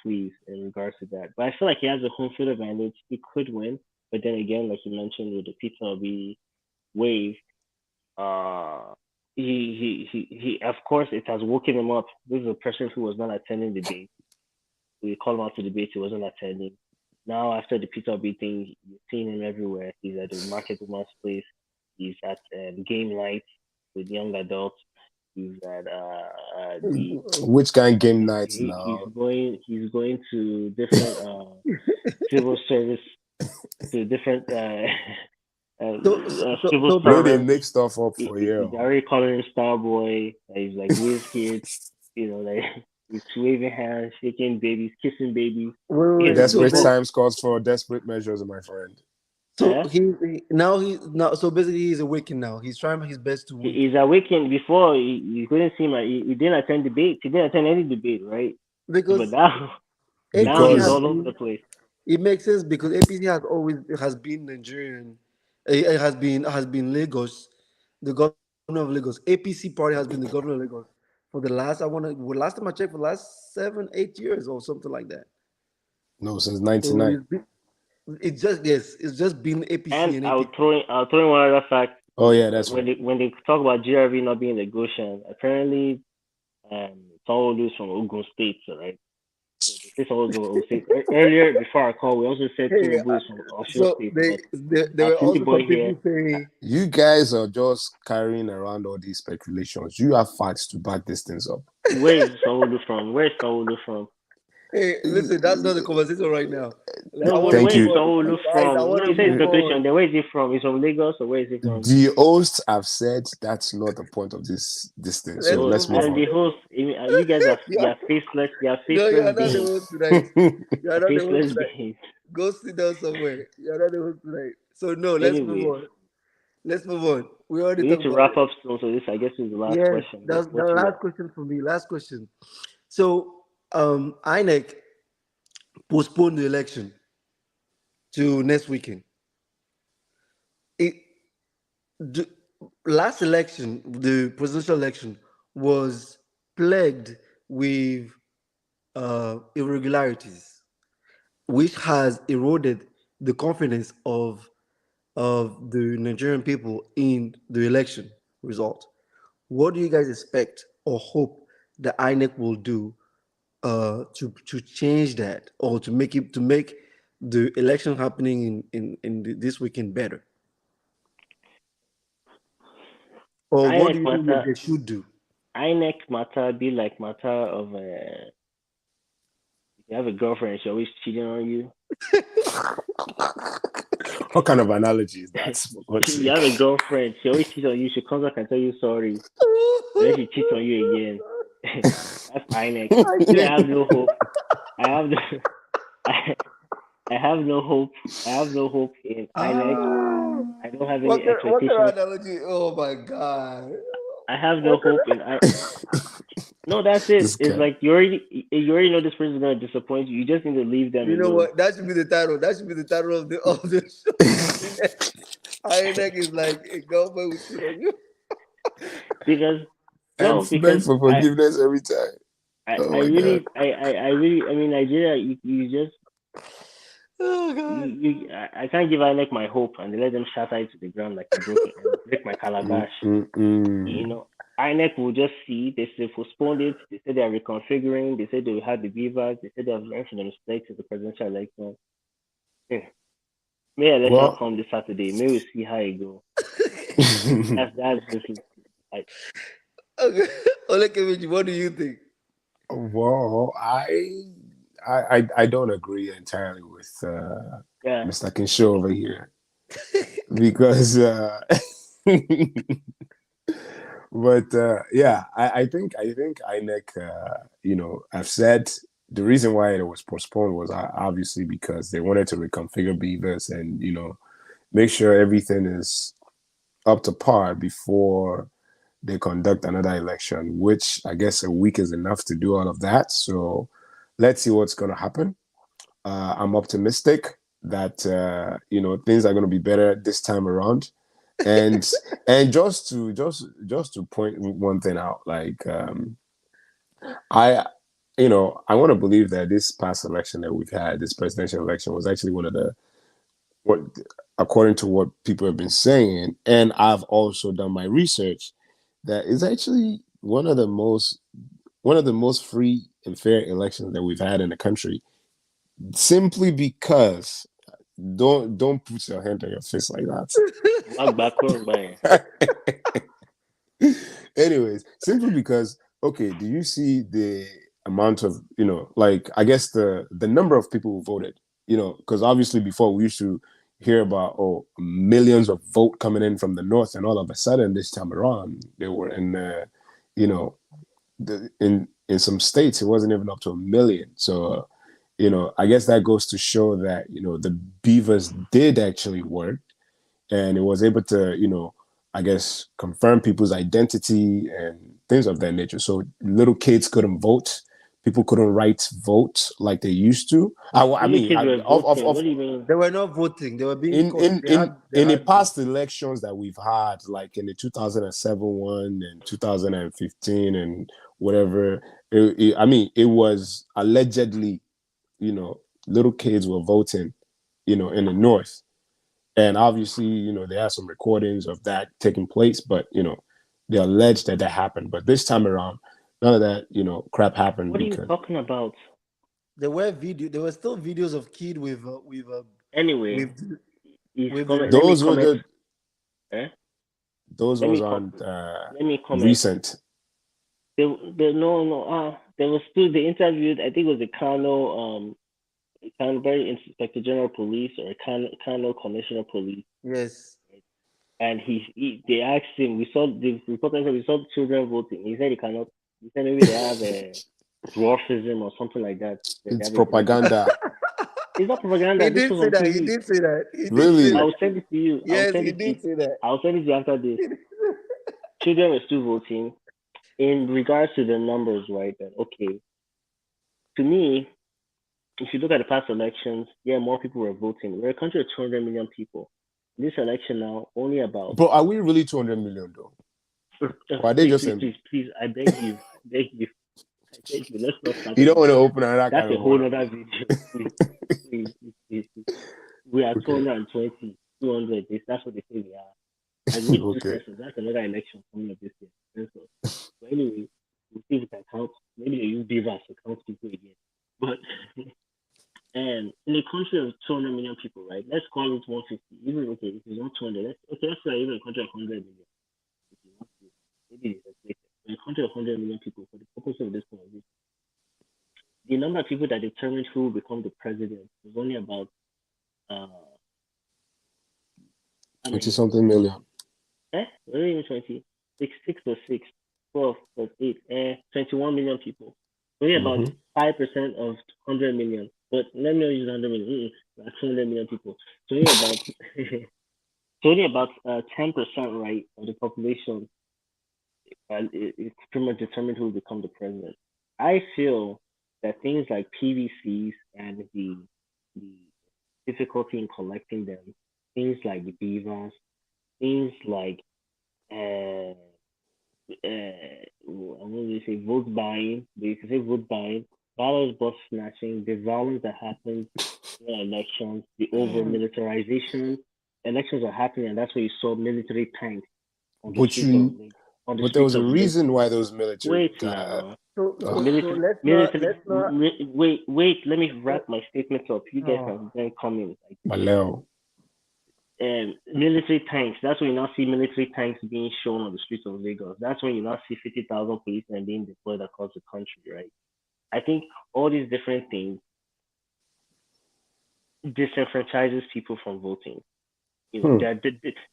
please in regards to that. But I feel like he has a home field advantage. He could win, but then again, like you mentioned, with the P12B wave, uh, he of course it has woken him up. This is a person who was not attending the debate. We called him out to debate. He wasn't attending. Now after the P12B thing, you've seen him everywhere. He's at the Market Woman's Place. He's at game nights with young adults. He's at the
Which kind of game nights now?
he's going to different civil service to different civil
Where they
servants.
make stuff up for
He's
you.
already calling him Starboy. He's like whiz kids, like he's waving hands, shaking babies, kissing babies.
Wait.
Desperate times calls for desperate measures, my friend.
So now so basically he's awakened now. He's trying his best to win.
He's awakened. Before you couldn't see him. He didn't attend debates. He didn't attend any debate, right? But
Because
now
APC
he's
Because
all over the place.
it makes sense because APC has been Nigerian. It has been Lagos, the governor of Lagos. APC party has been the governor of Lagos for the last last time I checked, for the last 7-8 years or something like that.
no, since
So
'99.
it's just been APC
And
and
I'll
APC.
throw in one other fact.
Oh yeah, that's
When
right.
they talk about GRV not being a Goshen, apparently Sanwo-Olu is from Ogun State, so, right? So they say Sanwo-Olu is from Ogun State. Earlier, before our call, we also said
Hey,
Tinubu is from Osun
so
State,
they,
but
there
our
were
city
also
boy
some
here,
people saying,
You guys are just carrying around all these speculations. You have facts to back these things up.
where is Sanwo-Olu from? Where is Sanwo-Olu from?
"Hey, listen, that's not the conversation right now.
No,
I
but
want to
Thank
where is
move
you.
on,
Sanwo-Olu
guys. I
from?
want
No,
to
you said
move
speculation.
on.
Then where is he from? He's from Lagos, or where is he from?
The hosts have said that's not the point of this thing. So
Let's
Oh,
let's
move
move
and
on.
the
on.
host, you guys are
You are,
faceless. You are
no, you are
faceless
not the
beings.
host tonight. You are not the host
Faceless
tonight.
beings.
Go sit down somewhere. You are not the host tonight. So no, let's move
Anyways,
on. Let's move on. We already
we need
talked
to
about
wrap
it.
up soon. So this, I guess, is the last
Yes,
question.
that's the
What you
last
got?
question for me. Last question. So, INEC postponed the election to next weekend. It the last election, the presidential election, was plagued with irregularities, which has eroded the confidence of the Nigerian people in the election result. What do you guys expect or hope the INEC will do to change that, or to make the election happening this weekend better? Or what do
INEC
you think that
matter.
they should do?
INEC matter be like matter of you have a girlfriend, she always cheating on you.
What kind of analogy is that? For God's
You have a
sake?
girlfriend, she always cheats on you. She comes back and tell you sorry, and then she cheats on you again. That's INEC.
I
Me,
get
I have no hope. I have no. I, I have no hope. I have no hope in INEC.
Ah,
I don't have any
what kind of
expectations.
analogy? Oh my god!
I have no
What kind
hope in I. No, that's it.
This
It's
guy.
like you already. you already know this person is gonna disappoint you. You just need to leave them
You know
alone.
what? That should be the title. That should be the title of the show. INEC is like a government will sit on you.
Because
And
no,
beg
because
for forgiveness every time. Oh
I
my god.
really I really I mean Nigeria you just
Oh God.
I can't give INEC my hope and let them shatter it to the ground like a broken and break my calabash. You
Mm-mm-mm.
know, INEC will just see they say postponed it. They say they are reconfiguring. They say they will have the beavers. They say they have learned from the mistakes of the presidential election. Hmm. May election
Well,
come this Saturday. May we see how it go. That's just like
Okay. Olekevich, what do you think?
well, I don't agree entirely with
yeah.
Mr. Kinshaw over here because but yeah, I think INEC I've said the reason why it was postponed was obviously because they wanted to reconfigure beavers and make sure everything is up to par before they conduct another election, which I guess a week is enough to do all of that. So let's see what's going to happen. I'm optimistic that things are going to be better this time around. And just to point one thing out, like I I want to believe that this past election that we've had, this presidential election, was actually one of the what according to what people have been saying, and I've also done my research that is actually one of the most free and fair elections that we've had in the country. Simply because don't put your hand on your face like
Walk backwards by
that. Anyways, simply because okay, do you see the amount of like I guess the number of people who voted? Because obviously before we used to hear about millions of vote coming in from the north, and all of a sudden this time around they were in you know in some states it wasn't even up to a million. So I guess that goes to show that the beavers did actually work, and it was able to I guess confirm people's identity and things of that nature. So little kids couldn't vote, people couldn't write vote like they used to. I
little
mean
kids were voting. What do you mean?
They were not voting. They were being
in
caught.
in
They
in
had they
in the
had votes.
past elections that we've had, like in the 2007 one and 2015 and whatever, I mean, it was allegedly, little kids were voting, in the north. And obviously, they have some recordings of that taking place, but they allege that happened. But this time around, none of that, crap happened
What are you
because
talking about?
There were There were still videos of kid
Anyway,
with
is
with
comment.
the.
Let me
those were
comment.
the
Eh?
those
Let
ones
me
aren't
let me comment.
recent.
No. There was still the interviewed. I think it was a Canterbury Inspector General Police or Kano Commissioner Police,
Yes.
and they asked him. We saw the reporter said we saw children voting. He said he cannot. He said maybe they have a dwarfism or something like that. That they
It's
have a genetic.
propaganda.
It's not propaganda.
He
This
did
was
say
on
that. He
TV.
did say that. He did say
Really?
that.
I'll send it to you.
Yes, he did say that.
I'll send it to you after this. Children were still voting. In regards to the numbers, right? Then okay. To me, if you look at the past elections, yeah, more people were voting. We're a country of 200 million people. This election now, only about.
But are we really 200 million though? Or are they
Please,
just
please,
in?
please, please, I beg you, I beg you, I beg you. Let's not start
You
it
don't want to
again.
open another
That's
kind
a
of
whole
worm.
other video. Please. We are
Okay.
220, 200. That's what they say we are. As which
Okay.
person? That's another election coming up this year. But anyway, we'll see if we can count. Maybe they use beavers to count people again. But and in a country of 200 million people, right? Let's call it 150. Even okay, if it's not 200, let's say even a country of 100 million. If you want to, maybe it's inflated. In a country of 100 million people, for the purpose of this conversation, the number of people that determined who will become the president was only about uh how
20
many?
something million.
Not even 20. 6 plus 6, 12 plus 8, 21 million people. Only about
Mm-hmm.
5% of 100 million. But let me not use 100 million. Like 200 million people. So only about so only about 10%, right, of the population, it's pretty much determined who will become the president. I feel that things like PVCs and the difficulty in collecting them, things like beavers, things like uh, I'm going to say vote buying. You can say vote buying, ballot box snatching, the violence that happens in elections, the over militarization. Elections are happening, and that's where you saw military tanks on the
But
streets of
you,
On the
but there
streets
was a
of Lagos.
reason why those military.
Wait now.
So
Military,
let's not.
wait. Let me wrap my statement up. You guys
Oh,
can then come in. Like,
Maleo.
military tanks. That's when you now see military tanks being shown on the streets of Lagos. That's when you now see 50,000 policemen being deployed across the country, right? I think all these different things disenfranchises people from voting.
Hmm.
There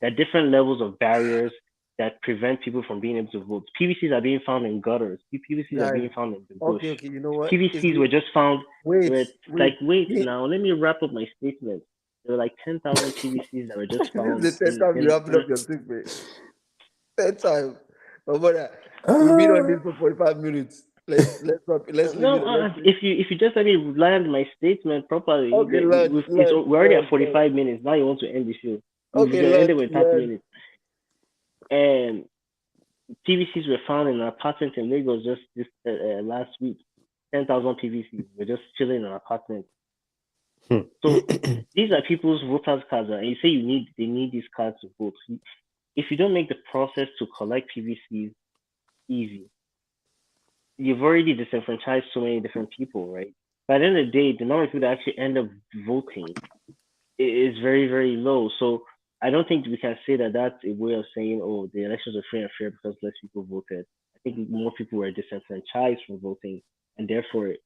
are different levels of barriers that prevent people from being able to vote. PVCs are being found in gutters. PVCs are
guys.
being found in the bush.
Okay, okay. You know what? It's
PVCs were just found.
wait,
With
wait.
like, wait
This
now, let me wrap up my statement. There were like 10,000 PVCs that were just
is
found
the third time you wrapping up your statement. Third time. But brother, we've been on
Uh,
this for 45 minutes. Let's leave
No,
it. Let's
if you just let me land my statement properly,
okay, lunch, lunch,
we're already at
lunch, lunch.
45 minutes. Now you want to end the show. We
Okay,
can end it
lunch,
with 30
lunch.
minutes. And PVCs were found in an apartment in Lagos just this last week. 10,000 PVCs were just chilling in an apartment.
hmm.
So these are people's voters cards, and you say they need these cards to vote. If you don't make the process to collect PVCs easy, you've already disenfranchised so many different people, right? By the end of the day, the number of people that actually end up voting is very, very low. So I don't think we can say that that's a way of saying, oh, the elections are free and fair because less people voted. I think more people were disenfranchised from voting, and therefore you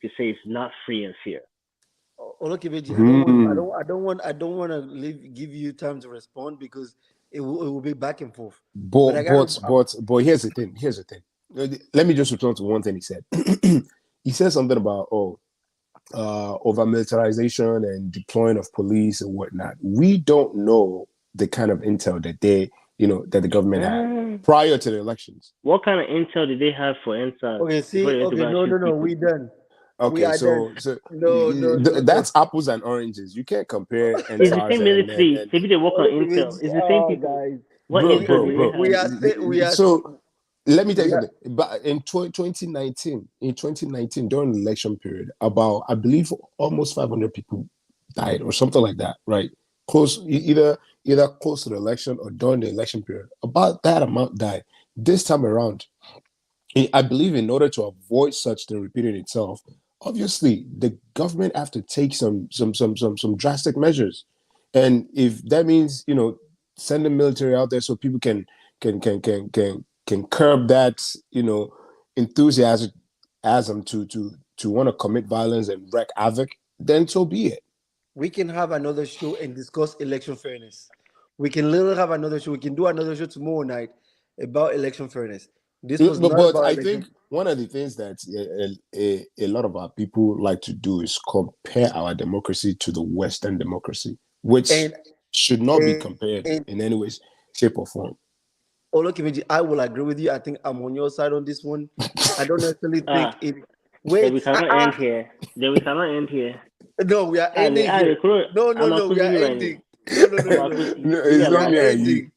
could say it's not free and fair.
Okay, Veggie,
Hmm.
I don't want to give you time to respond because it will be back and forth. But
But
I gotta.
but but here's the thing. Here's the thing. Let me just return to one thing he said. He said something about over militarization and deploying of police and whatnot. We don't know the kind of intel that that the government had
Um,
prior to the elections.
what kind of intel did they have for NSAS
Okay,
before
see,
they went to
okay,
go and
no, no,
shoot
no,
people?
we done. We
Okay,
are done.
so
No, no, no, no.
that's apples and oranges. You can't compare
It's the
NSARS
same
and
military. Maybe they work on
Okay,
intel.
Veggie.
It's the same
Oh,
people.
guys,
What
bro,
intel
bro,
do they
bro.
have?
So let me tell you
we are.
something. But in 2019, during the election period, about I believe almost 500 people died or something like that, right? Either close to the election or during the election period. About that amount died. This time around, I believe in order to avoid such thing repeating itself, obviously the government have to take some drastic measures, and if that means send the military out there so people can curb that enthusiasm to want to commit violence and wreak havoc, then so be it.
We can have another show and discuss election fairness. We can literally have another show. We can do another show tomorrow night about election fairness. This was not
But
about
I think
election.
one of the things that a lot of our people like to do is compare our democracy to the Western democracy, which
And
should not be
and,
compared
and
in any way, shape, or form.
Olokimeji, I will agree with you. I think I'm on your side on this one. I don't necessarily think
Ah,
it.
then we
Wait,
cannot end here. Then we cannot end here.
no, we are
Ale,
ending here.
kuro,
No, no,
I'm
no, we are
accusing you, right?
ending. No, no, no,
I'm
no, no.
accusing
No,
you.
it's
We
not
are
me
Alive.
and you.
ending.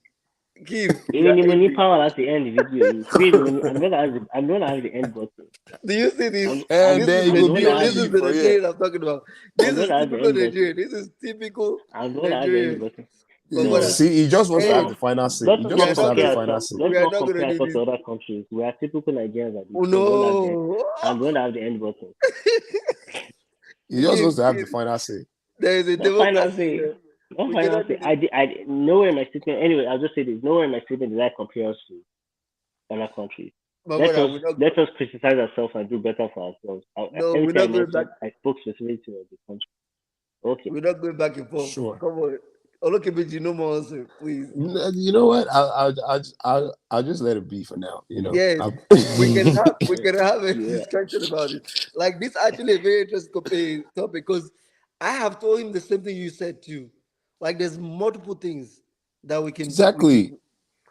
Kim, we
Even
are
the money
ending.
power at the end video. I'm gonna have the end button.
Do you see this?
And
This is
then you
I'm
go
gonna
be
Nigerian.
have
This
the
is
OG
the
for here.
Nigerian I'm talking about.
I'm
This is
gonna have the
typical
end button.
Nigerian. This is typical
I'm gonna have the end
Nigerian.
button.
But
You
brother,
No,
see, he just wants to have
end.
the
no.
final say.
Let's
He
not
We
just
are
wants to
not
have the
gonna.
final say.
let's
We are
not
not gonna
compare
do
ourselves
this.
to other countries. We are typical Nigerians at this.
Oh no.
I'm gonna have the end button.
He just
Kim,
wants to have the
Kim,
final say.
there is a
No final
democracy
say.
here.
No
We
final
cannot do
say.
this.
Nowhere in my statement. Anyway, I'll just say this. Nowhere in my statement did I compare us to other countries.
But brother,
Let us criticize ourselves and do better for ourselves.
we're
Anything I
not going back.
mentioned, I spoke specifically to the country. Okay.
We're not going back and forth.
Sure.
Come on. Olokimeji, no more answer, please.
You know what? I'll just let it be for now.
Yes, we can have a
Yeah.
discussion about it. Like this actually a very interesting topic because I have told him the same thing you said too. Like there's multiple things that
Exactly.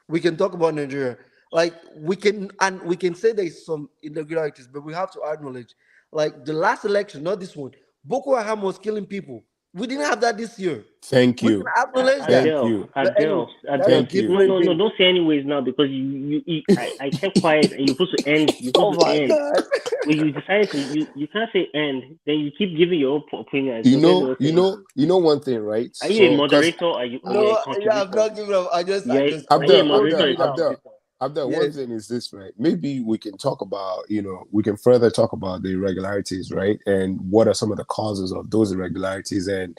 we can talk about Nigeria. Like we can say there's some irregularities, but we have to acknowledge Like the last election, not this one. Boko Haram was killing people. We didn't have that this year.
Thank
We can
you.
acknowledge that.
Thank
Adele,
you.
But anyway, that's a
Adele.
Thank you.
No,
different
no, no.
thing.
Don't say anyways now because I kept quiet and you're supposed to end. You're
Oh
supposed to
my
end.
god.
When you decide to, you can't say end. Then you keep giving your own opinion.
You
So let me
know,
not say
you know,
anything.
you know one thing, right?
Are you a
So, because
moderator? Or are you a
No, yeah, I'm
contributor?
not giving up.
Yeah, are you a
Abdel,
moderator
Abdel,
or a
Abdel,
contributor?
Abdel, one
Yes.
thing is this, right? Maybe we can talk about, we can further talk about the irregularities, right? And what are some of the causes of those irregularities? And,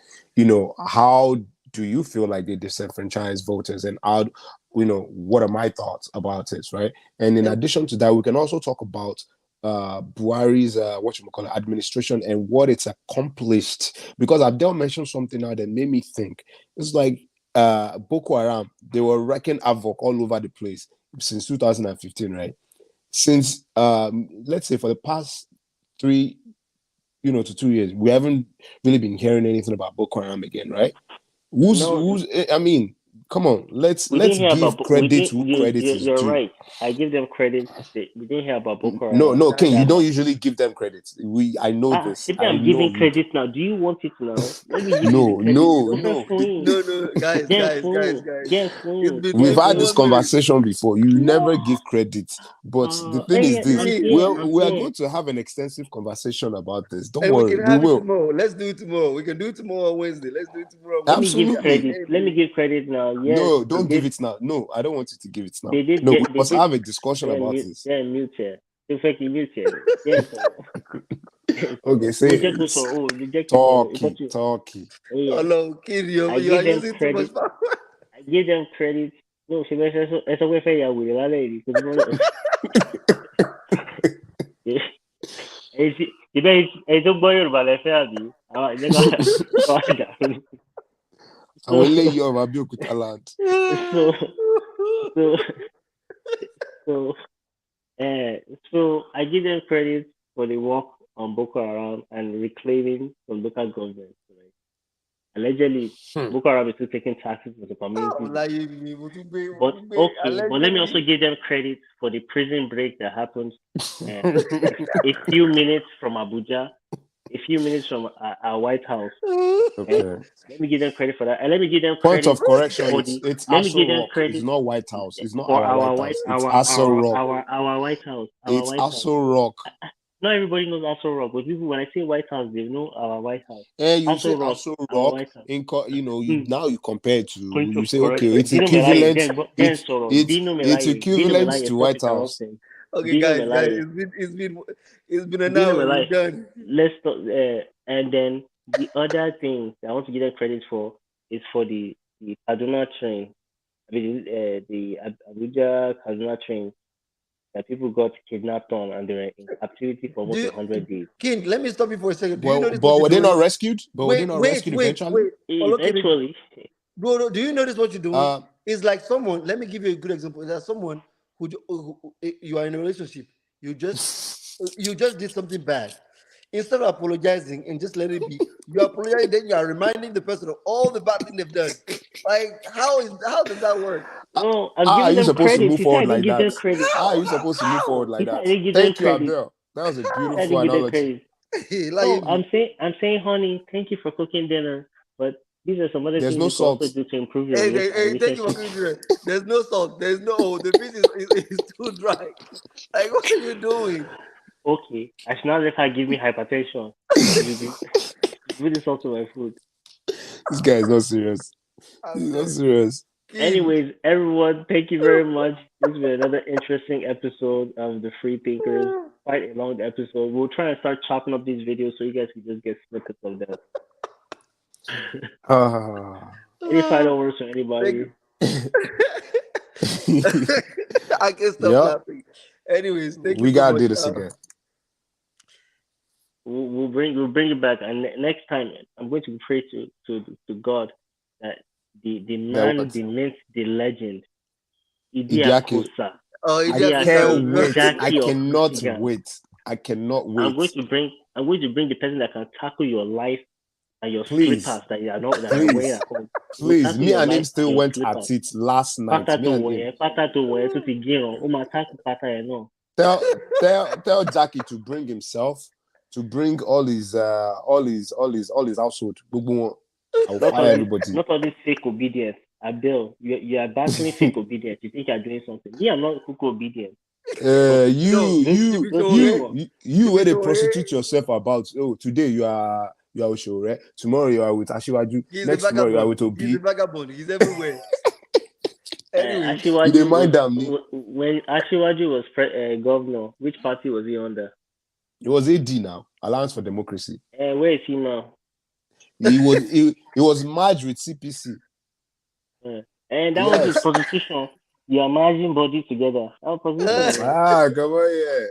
how do you feel like they disenfranchise voters? And how, what are my thoughts about it, right? And in
And
addition to that, we can also talk about Buhari's administration and what it's accomplished. Because Abdel mentioned something now that made me think. It's like Boko Haram, they were wreaking havoc all over the place since 2015, right? Since let's say for the past 3 to 2 years, we haven't really been hearing anything about Boko Haram again, right?
No,
I mean, come on, let's
we didn't hear
give
about. We
credit
didn't.
who credit is
You're
due.
right. I give them credit. We didn't hear about Boko
No,
Haram
King, you
that
don't
much.
usually give them credit. I know this.
Maybe
I
I'm
know
giving
you.
credit now. Do you want it now? Let me give you the
No,
credit.
no,
Don't
no.
phone.
no, guys,
Get
guys, guys,
phone.
guys.
Get phone.
We've
It's
had
been
this
1 minute.
conversation before. You
No.
never give credit. But the thing is this,
I'm
See,
here.
we are going to have an extensive conversation about this. Don't
and we
worry,
can
we
have it
will.
tomorrow. Let's do it tomorrow. We can do it tomorrow on Wednesday. Let's do it tomorrow on
Let me
Wednesday.
give
Absolutely.
credit. Let me give credit now. Yes,
No,
they
don't give
did.
it now. No, I don't want you to give it now.
They did
No, we
get. They
must
did.
have a discussion about this.
They're mute here. In fact, you mute here. Yes.
Okay, say
Reject
it.
also. Oh, reject also.
Talkie.
Oh, yeah.
Oh no, kid, you
I
you are
give them
using too
credit.
much power.
I give them credit. No, she was it's a way fair ya with la lady. It's a boy or ballet abi. Ah, they got
I will lay you over Abeokuta land.
so so so uh so I give them credit for the work on Boko Haram and reclaiming some local governments. Right? Allegedly, Boko Haram is still taking taxes from the community. But okay, but let me also give them credit for the prison break that happened a few minutes from Abuja, a few minutes from our White House.
Okay.
Let me give them credit for that, and let me give them
Point
credit
of correction,
for
it's
the.
it's
Let me give
Aso
them
Rock. It's
credit
not White House. It's not
for
our
our
White
white
House. It's Aso Rock.
our White House, our
It's
White House.
Aso Rock.
Not everybody knows Aso Rock, but people when I say White House, they know our White House.
And you say
Aso Rock,
Aso
our
Rock
White House.
now you compare to,
Point of
you say, okay,
correction.
it's
Dino Melaye,
equivalent.
then sorrow. Dino
Equivalent
Melaye,
to
stop
White House.
interrupting.
Okay,
Dino
guys,
Melaye.
it's been an
Dino
hour. We're
Melaye.
done.
Let's stop. And then the other thing I want to give them credit for is for the Kaduna train. I mean, the Abuja Kaduna train that people got kidnapped on and they were in captivity for almost 100 days.
King, let me stop you for a second. Do you
Well,
notice
but
what
were
you're
they not
doing?
rescued? But were they not rescued eventually?
Eventually,
Bro, do you notice what you're doing? It's like someone. Let me give you a good example. It's like someone who you are in a relationship. You just did something bad. Instead of apologizing and just let it be, you apologize, then you are reminding the person of all the bad things they've done. Like, how does that work?
no, I'm
How are
giving
you
them
supposed to
credit.
move
You say I
forward
didn't
like
give
that?
them credit.
How are you supposed to move forward like
You say I
that?
didn't give them
Thank you,
credit.
Abdel. That was a
I
beautiful
didn't give them
analogy.
credit.
Like,
No, I'm saying, honey, thank you for cooking dinner, but these are some other
There's
things
no
you can also
salt.
do to improve your
thank you for
relationship.
coming here. There's no salt. There's no. The fish is too dry. Like, what are you doing?
Okay, I should not let her give me hypertension. You do this also my food.
This guy is not serious. He's not serious.
Anyways, everyone, thank you very much. This has been another interesting episode of the Free Thinkers. Quite a long episode. We'll try and start chopping up these videos so you guys can just get snippets of them. Any final words from anybody?
I can't stop laughing. Anyways, thank you
We
so
gotta
much.
do this again.
We'll bring it back, and next time I'm going to pray to God that the man who meant the legend, Idiakosa.
I can't wait. I cannot wait. I cannot wait.
I'm going to bring the person that can tackle your life and your
Please.
slippers that you are not that you're wearing at home.
Please, me and him still went at it last night. Tell Jackie to bring himself. to bring all his household. I'll
Not
fire
all this,
everybody.
not all this fake obedience. Abel, you are battling fake obedience. You think you are doing something. Me, I'm not cuckoo obedient.
Uh,
No,
you you
Don't
Show,
think
eh?
more.
where they
Show, eh?
prostitute yourself about. Oh, today you are with Shore. Tomorrow you are with Ashiwaju.
He's a
Next tomorrow you are
vagabond.
with
He's a
Obi.
vagabond. He's everywhere. Anyway,
You didn't
Ashiwaju was
mind them.
when Ashiwaju was governor. Which party was he under?
It was AD now, Alliance for Democracy.
Where is he now?
He was merged with CPC.
And that was his
Yes.
position. You are merging bodies together. Our position.
Come on, yeah.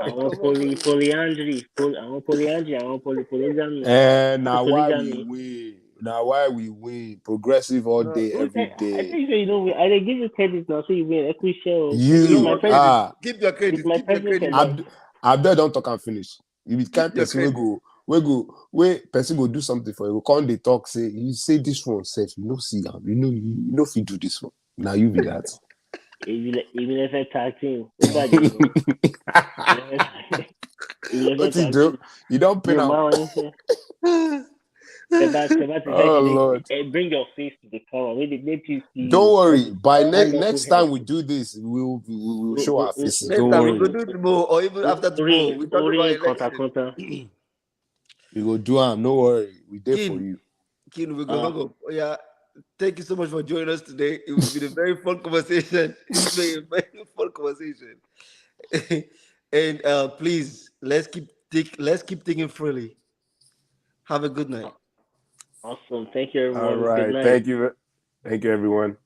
I want polyandry. I want polyandry. I want polygamy.
And
What's
now why we
polygamy?
win? Now why we win? Progressive all
no,
day, every
I
day.
think so. You know, I give you credit now, so you win equity share. Yeah,
You
my
your
president.
credit. Keep your
It's
credit.
my
Keep your
president.
credit.
That
Abdul don't talk and finish. You can't
Keep your
person
credit.
where person go do something for you. Can't they talk say you say this one safe? You know see you know if you do this one. Now you be that.
even if I tag team, what about you? Even
What
if I
you
tag
do?
team,
You don't pin
your
out.
man. Sebat is
Oh Lord.
bring your face to the camera. Make you see
Don't
you.
worry. By
That level
next
head.
time we do this, we will show our faces.
Next
Don't
time we
worry.
go do tomorrow or even after tomorrow. We talk about
Ori
election.
We go do them. No worry. We there for
Kin,
you.
we go hang up. Oh, yeah. Thank you so much for joining us today. It's been a very fun conversation. It's been a very fun conversation. And please let's keep thinking freely. Have a good night.
Awesome. Thank you,
All
everyone. Good
right.
night.
Thank you. Thank you, everyone.